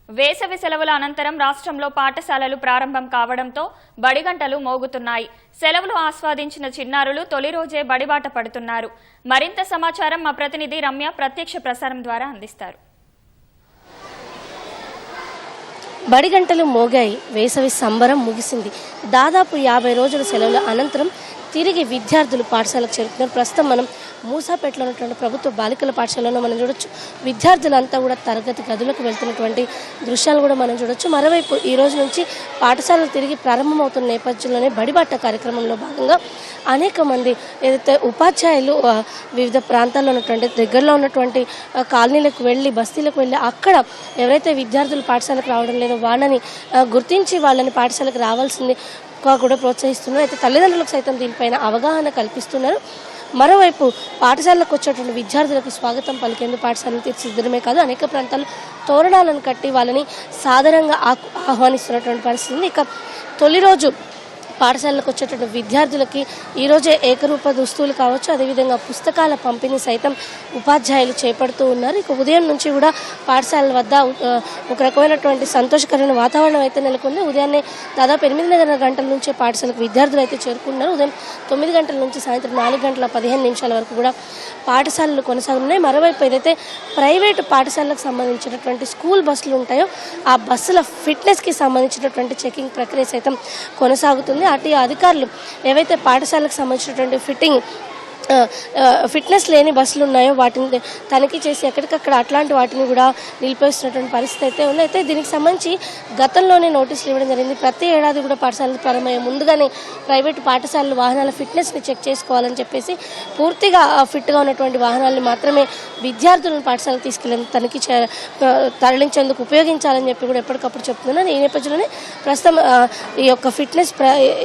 వేసవి సెలవుల అనంతరం రాష్ట్రంలో పాఠశాలలు ప్రారంభం కావడంతో బడిగంటలు మోగుతున్నాయి. సెలవులు ఆస్వాదించిన చిన్నారులు తొలి రోజే బడిబాట పడుతున్నారు. మరింత సమాచారం మా ప్రతినిధి రమ్య ప్రత్యక్ష ప్రసారం ద్వారా అందిస్తారు. బడిగంటలు మోగాయి. వేసవి సంబరం ముగిసింది. దాదాపు 50 రోజుల సెలవుల అనంతరం తిరిగి విద్యార్థులు పాఠశాలకు చేరుతున్నారు. ప్రస్తుతం మనం మూసాపేటలో ఉన్నటువంటి ప్రభుత్వ బాలికల పాఠశాలలో మనం చూడొచ్చు. విద్యార్థులంతా కూడా తరగతి గదులకు వెళ్తున్నటువంటి దృశ్యాలు కూడా మనం చూడొచ్చు. మరోవైపు ఈ రోజు నుంచి పాఠశాలలు తిరిగి ప్రారంభమవుతున్న నేపథ్యంలోనే బడిబాట కార్యక్రమంలో భాగంగా అనేక మంది ఏదైతే ఉపాధ్యాయులు వివిధ ప్రాంతాల్లో ఉన్నటువంటి దగ్గరలో ఉన్నటువంటి కాలనీలకు వెళ్ళి బస్తీలకు వెళ్ళి అక్కడ ఎవరైతే విద్యార్థులు పాఠశాలకు రావడం లేదో వాళ్ళని గుర్తించి వాళ్ళని పాఠశాలకు రావాల్సింది కూడా ప్రోత్సహిస్తున్నారు. అయితే తల్లిదండ్రులకు సైతం దీనిపైన అవగాహన కల్పిస్తున్నారు. మరోవైపు పాఠశాలకు వచ్చేటువంటి విద్యార్థులకు స్వాగతం పలికేందుకు పాఠశాలను తీర్చిదిద్దడమే కాదు అనేక ప్రాంతాల్లో తోరణాలను కట్టి వాళ్ళని సాదరంగా ఆహ్వానిస్తున్నటువంటి పరిస్థితి. ఇక తొలి రోజు పాఠశాలకు వచ్చేటువంటి విద్యార్థులకి ఈరోజే ఏకరూప దుస్తులు కావచ్చు, అదేవిధంగా పుస్తకాల పంపిణీ సైతం ఉపాధ్యాయులు చేపడుతూ ఉన్నారు. ఇక ఉదయం నుంచి కూడా పాఠశాలల వద్ద ఒక రకమైనటువంటి సంతోషకరమైన వాతావరణం అయితే నెలకొంది. ఉదయాన్నే దాదాపు 8:30 గంటల నుంచే పాఠశాలకు విద్యార్థులు అయితే చేరుకున్నారు. ఉదయం 9 గంటల నుంచి సాయంత్రం 4:15 వరకు కూడా పాఠశాలలు కొనసాగుతున్నాయి. మరోవైపు ఏదైతే ప్రైవేటు పాఠశాలకు సంబంధించినటువంటి స్కూల్ బస్సులు ఉంటాయో ఆ బస్సుల ఫిట్నెస్కి సంబంధించినటువంటి చెకింగ్ ప్రక్రియ సైతం కొనసాగుతుంది. అటు అధికారులు ఏవైతే పాఠశాలకు సంబంధించినటువంటి ఫిట్నెస్ లేని బస్సులు ఉన్నాయో వాటిని తనిఖీ చేసి ఎక్కడికక్కడ అట్లాంటి వాటిని కూడా నిలిపేస్తున్నటువంటి పరిస్థితి అయితే ఉంది. అయితే దీనికి సంబంధించి గతంలోనే నోటీసులు ఇవ్వడం జరిగింది. ప్రతి ఏడాది కూడా పాఠశాలలు ప్రారంభమయ్యే ముందుగానే ప్రైవేటు పాఠశాలలు వాహనాల ఫిట్నెస్ని చెక్ చేసుకోవాలని చెప్పేసి పూర్తిగా ఫిట్గా ఉన్నటువంటి వాహనాలని మాత్రమే విద్యార్థులను పాఠశాలకు తీసుకెళ్ళి తరలించేందుకు ఉపయోగించాలని చెప్పి కూడా ఎప్పటికప్పుడు చెప్తున్నాను. ఈ నేపథ్యంలోనే ప్రస్తుతం ఈ యొక్క ఫిట్నెస్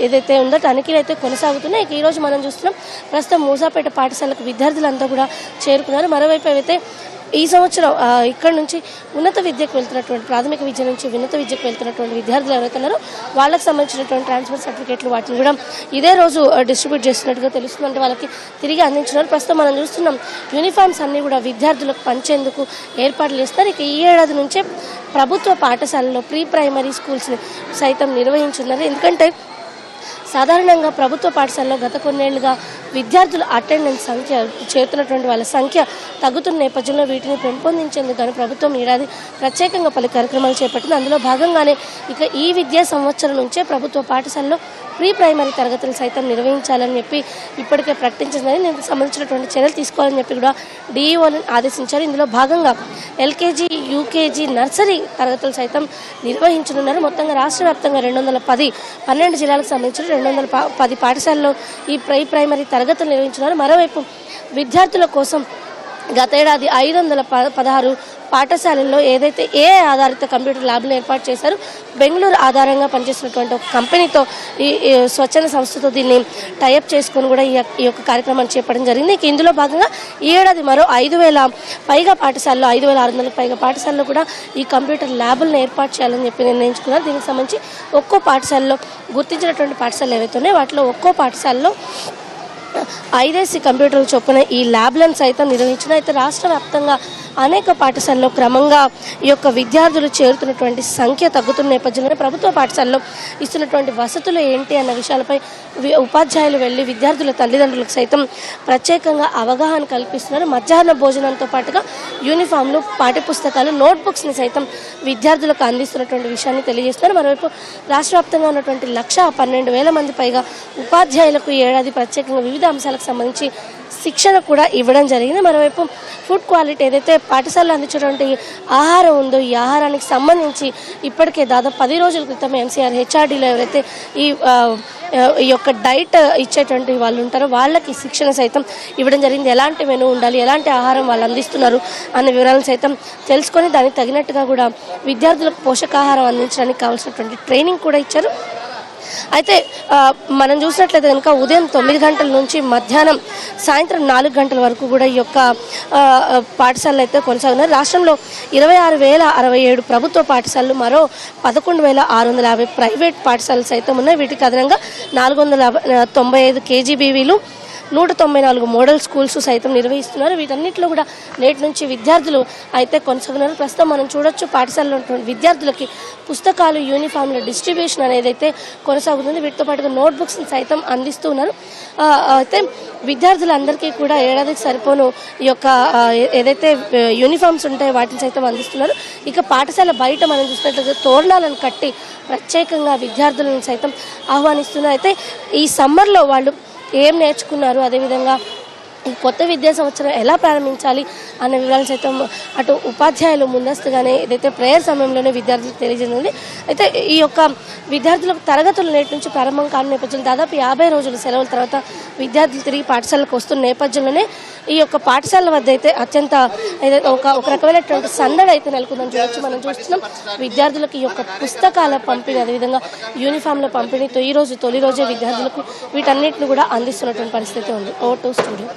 ఏదైతే ఉందో తనిఖీలు అయితే కొనసాగుతున్నాయి. ఈరోజు మనం చూస్తున్నాం ప్రస్తుతం మూసాపేట పాఠశాలకు విద్యార్థులంతా కూడా చేరుకున్నారు. మరోవైపు అయితే ఈ సంవత్సరం ఇక్కడ నుంచి ఉన్నత విద్యకు వెళ్తున్నటువంటి ప్రాథమిక విద్య నుంచి ఉన్నత విద్యకు వెళ్తున్నటువంటి విద్యార్థులు ఎవరైతే ఉన్నారో వాళ్ళకి సంబంధించినటువంటి ట్రాన్స్ఫర్ సర్టిఫికేట్లు వాటిని కూడా ఇదే రోజు డిస్ట్రిబ్యూట్ చేస్తున్నట్టుగా తెలుస్తుంది. అంటే వాళ్ళకి తిరిగి అందించున్నారు. ప్రస్తుతం మనం చూస్తున్నాం యూనిఫామ్స్ అన్నీ కూడా విద్యార్థులకు పంచేందుకు ఏర్పాట్లు చేస్తారు. ఇక ఈ ఏడాది నుంచే ప్రభుత్వ పాఠశాలలో ప్రీ ప్రైమరీ స్కూల్స్ని సైతం నిర్వహించున్నారు. ఎందుకంటే సాధారణంగా ప్రభుత్వ పాఠశాలలో గత కొన్నేళ్లుగా విద్యార్థుల అటెండెన్స్ సంఖ్య చేరుతున్నటువంటి వాళ్ళ సంఖ్య తగ్గుతున్న నేపథ్యంలో వీటిని పెంపొందించేందుకు గాను ప్రభుత్వం ఏడాది ప్రత్యేకంగా పలు కార్యక్రమాలు చేపట్టింది. అందులో భాగంగానే ఇక ఈ విద్యా సంవత్సరం నుంచే ప్రభుత్వ పాఠశాలలో ప్రీ ప్రైమరీ తరగతులు సైతం నిర్వహించాలని చెప్పి ఇప్పటికే ప్రకటించిందని దీనికి సంబంధించినటువంటి చర్యలు తీసుకోవాలని చెప్పి కూడా డిఈఓని ఆదేశించారు. ఇందులో భాగంగా ఎల్కేజీ, యూకేజీ, నర్సరీ తరగతులు సైతం నిర్వహించనున్నారు. మొత్తంగా రాష్ట్ర వ్యాప్తంగా 12 జిల్లాలకు సంబంధించిన 210 పాఠశాలలో ఈ ప్రైమరీ తరగతులు నిర్వహించున్నారు. మరోవైపు విద్యార్థుల కోసం గతేడాది 516 పాఠశాలల్లో ఏదైతే ఆధారిత కంప్యూటర్ ల్యాబ్లు ఏర్పాటు చేశారు. బెంగళూరు ఆధారంగా పనిచేస్తున్నటువంటి ఒక కంపెనీతో ఈ స్వచ్ఛంద సంస్థతో దీన్ని టైఅప్ చేసుకొని కూడా ఈ యొక్క కార్యక్రమాన్ని చేపట్టడం జరిగింది. ఇందులో భాగంగా ఈ ఏడాది మరో 5,000 పైగా పాఠశాలలో 5,600 పైగా పాఠశాలలో కూడా ఈ కంప్యూటర్ ల్యాబులను ఏర్పాటు చేయాలని చెప్పి నిర్ణయించుకున్నారు. దీనికి సంబంధించి ఒక్కో పాఠశాలలో గుర్తించినటువంటి పాఠశాలలు ఏవైతే ఉన్నాయో వాటిలో ఒక్కో పాఠశాలలో 5 కంప్యూటర్ల చొప్పున ఈ ల్యాబ్లను సైతం నిర్వహించిన. అయితే రాష్ట్ర వ్యాప్తంగా అనేక పాఠశాలలో క్రమంగా ఈ యొక్క విద్యార్థులు చేరుతున్నటువంటి సంఖ్య తగ్గుతున్న నేపథ్యంలో ప్రభుత్వ పాఠశాలలో ఇస్తున్నటువంటి వసతులు ఏంటి అన్న విషయాలపై ఉపాధ్యాయులు వెళ్ళి విద్యార్థుల తల్లిదండ్రులకు సైతం ప్రత్యేకంగా అవగాహన కల్పిస్తున్నారు. మధ్యాహ్న భోజనంతో పాటుగా యూనిఫామ్లు, పాఠ్యపుస్తకాలు, నోట్బుక్స్ని సైతం విద్యార్థులకు అందిస్తున్నటువంటి విషయాన్ని తెలియజేస్తున్నారు. మరోవైపు రాష్ట్ర వ్యాప్తంగా ఉన్నటువంటి 112,000 మంది పైగా ఉపాధ్యాయులకు ఈ ఏడాది ప్రత్యేకంగా వివిధ అంశాలకు సంబంధించి శిక్షణ కూడా ఇవ్వడం జరిగింది. మరోవైపు ఫుడ్ క్వాలిటీ ఏదైతే పాఠశాలలో అందించేటువంటి ఆహారం ఉందో ఈ ఆహారానికి సంబంధించి ఇప్పటికే దాదాపు 10 రోజుల క్రితం ఎన్సీఆర్ హెచ్ఆర్డీలో ఎవరైతే ఈ యొక్క డైట్ ఇచ్చేటువంటి వాళ్ళు ఉంటారో వాళ్ళకి శిక్షణ సైతం ఇవ్వడం జరిగింది. ఎలాంటి మెనూ ఉండాలి, ఎలాంటి ఆహారం వాళ్ళు అందిస్తున్నారు అనే వివరాలను సైతం తెలుసుకొని దానికి తగినట్టుగా కూడా విద్యార్థులకు పోషకాహారం అందించడానికి కావాల్సినటువంటి ట్రైనింగ్ కూడా ఇచ్చారు. అయితే మనం చూసినట్లయితే కనుక ఉదయం 9 గంటల నుంచి మధ్యాహ్నం సాయంత్రం 4 గంటల వరకు కూడా ఈ యొక్క పాఠశాలలు అయితే కొనసాగుతున్నారు. రాష్ట్రంలో 26,067 ప్రభుత్వ పాఠశాలలు, మరో 11,650 ప్రైవేట్ పాఠశాలలు సైతం ఉన్నాయి. వీటికి అదనంగా 495 కేజీబీవీలు, 194 మోడల్ స్కూల్స్ సైతం నిర్వహిస్తున్నారు. వీటన్నిటిలో కూడా నేటి నుంచి విద్యార్థులు అయితే కొనసాగుతున్నారు. ప్రస్తుతం మనం చూడొచ్చు పాఠశాలలో ఉన్నటువంటి విద్యార్థులకి పుస్తకాలు, యూనిఫామ్ల డిస్ట్రిబ్యూషన్ అనేది అయితే కొనసాగుతుంది. వీటితో పాటుగా నోట్బుక్స్ సైతం అందిస్తూ ఉన్నారు. అయితే విద్యార్థులందరికీ కూడా ఏడాదికి సరిపోను ఈ యొక్క ఏదైతే యూనిఫామ్స్ ఉంటాయో వాటిని సైతం అందిస్తున్నారు. ఇక పాఠశాల బయట మనం చూసినట్లయితే తోరణాలను కట్టి ప్రత్యేకంగా విద్యార్థులను సైతం ఆహ్వానిస్తున్నారు. అయితే ఈ సమ్మర్లో వాళ్ళు ఏం నేర్చుకున్నారు, అదేవిధంగా ఈ కొత్త విద్యా సంవత్సరం ఎలా ప్రారంభించాలి అన్న వివరాలు సైతం అటు ఉపాధ్యాయులు ముందస్తుగానే ఏదైతే ప్రేయర్ సమయంలోనే విద్యార్థులకు తెలియజేసింది. అయితే ఈ యొక్క విద్యార్థులకు తరగతులు నేటి నుంచి ప్రారంభం కాని నేపథ్యంలో దాదాపు 50 రోజుల సెలవుల తర్వాత విద్యార్థులు తిరిగి పాఠశాలకు వస్తున్న నేపథ్యంలోనే ఈ యొక్క పాఠశాల వద్ద అయితే అత్యంత ఒక రకమైనటువంటి సందడి అయితే నెలకొందని చూడొచ్చు. మనం చూస్తున్నాం విద్యార్థులకు ఈ యొక్క పుస్తకాల పంపిణీ, అదేవిధంగా యూనిఫామ్ల పంపిణీ తొలి రోజే విద్యార్థులకు వీటన్నిటిని కూడా అందిస్తున్నటువంటి పరిస్థితి ఉంది. Over to studio.